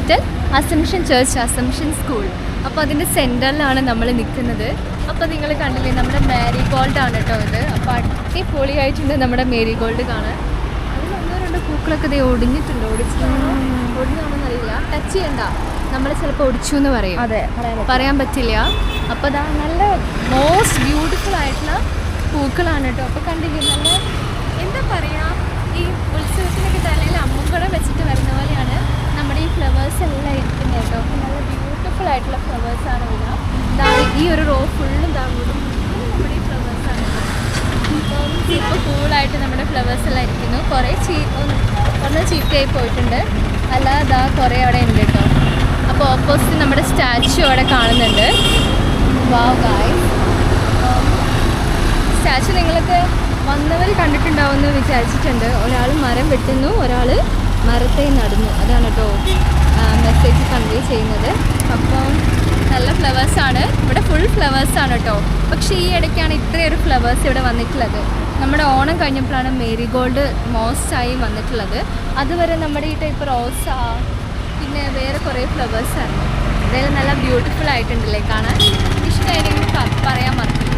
Hospital, assumption church, assumption school. അപ്പോൾ അതിൻ്റെ സെൻറ്ററിലാണ് നമ്മൾ നിൽക്കുന്നത്. അപ്പോൾ നിങ്ങൾ കണ്ടില്ലേ, നമ്മുടെ മേരിഗോൾഡ് ആണ് കേട്ടോ ഇത്. അപ്പോൾ അടിപൊളിയായിട്ടുണ്ട് നമ്മുടെ മേരിഗോൾഡ് കാണാൻ. അതിൽ ഒന്നോ രണ്ടോ പൂക്കളൊക്കെ ഇത് ഒടിഞ്ഞിട്ടുണ്ട്. ഒടിഞ്ഞാണെന്നറിയില്ല, ടച്ച് ചെയ്യണ്ട, നമ്മൾ ചിലപ്പോൾ ഒടിച്ചു എന്ന് പറയും. അതെ, പറയാൻ പറ്റില്ല. അപ്പോൾ അതാ നല്ല മോസ്റ്റ് ബ്യൂട്ടിഫുൾ ആയിട്ടുള്ള പൂക്കളാണ് കേട്ടോ. അപ്പോൾ കണ്ടില്ലേ, നല്ല എന്താ പറയുക, ഈ ഉത്സവത്തിനൊക്കെ തലയിൽ അമ്മുക്കുടം വെച്ചിട്ട് വരുന്ന പോലെയാണ് നമ്മുടെ ഈ ഫ്ലവേഴ്സ് എല്ലാം ഇരിക്കുന്നത് കേട്ടോ. നല്ല ബ്യൂട്ടിഫുൾ ആയിട്ടുള്ള ഫ്ലവേഴ്സാണ് വരിക. ഈ ഒരു റോ ഫുള്ളും താങ്ങോട്ടും നമ്മുടെ ഈ ഫ്ലവേഴ്സാണ്. ഇപ്പോൾ കൂളായിട്ട് നമ്മുടെ ഫ്ലവേഴ്സ് എല്ലാം ഇരിക്കുന്നു. കുറേ ഒന്ന് ചീത്തയായി പോയിട്ടുണ്ട്, അല്ലാതെ കുറേ അവിടെ ഉണ്ട് കേട്ടോ. അപ്പോൾ ഓപ്പോസിറ്റ് നമ്മുടെ സ്റ്റാച്ചു അവിടെ കാണുന്നുണ്ട്. വാവ് ഗായ്സ്, സ്റ്റാച്ചു നിങ്ങൾക്ക് വന്നവർ കണ്ടിട്ടുണ്ടാവുമെന്ന് വിചാരിച്ചിട്ടുണ്ട്. ഒരാൾ മരം വെട്ടുന്നു, ഒരാൾ മരത്തെ നടുന്നു. അതാണ് കേട്ടോ മെസ്സേജ് കൺവേ ചെയ്യുന്നത്. അപ്പം നല്ല ഫ്ലവേഴ്സാണ് ഇവിടെ, ഫുൾ ഫ്ലവേഴ്സാണ് കേട്ടോ. പക്ഷേ ഈ ഇടയ്ക്കാണ് ഇത്രയൊരു ഫ്ലവേഴ്സ് ഇവിടെ വന്നിട്ടുള്ളത്. നമ്മുടെ ഓണം കഴിഞ്ഞപ്പോഴാണ് മേരിഗോൾഡ് മോസ്റ്റായി വന്നിട്ടുള്ളത്. അതുവരെ നമ്മുടെ ഈ ടൈപ്പ് റോസ, പിന്നെ വേറെ കുറേ ഫ്ലവേഴ്സായിരുന്നു. ഇതെല്ലാം നല്ല ബ്യൂട്ടിഫുൾ ആയിട്ടുണ്ടല്ലേ കാണാൻ. ഇഷ്ടമായിരിക്കും പറയാൻ മറന്നു.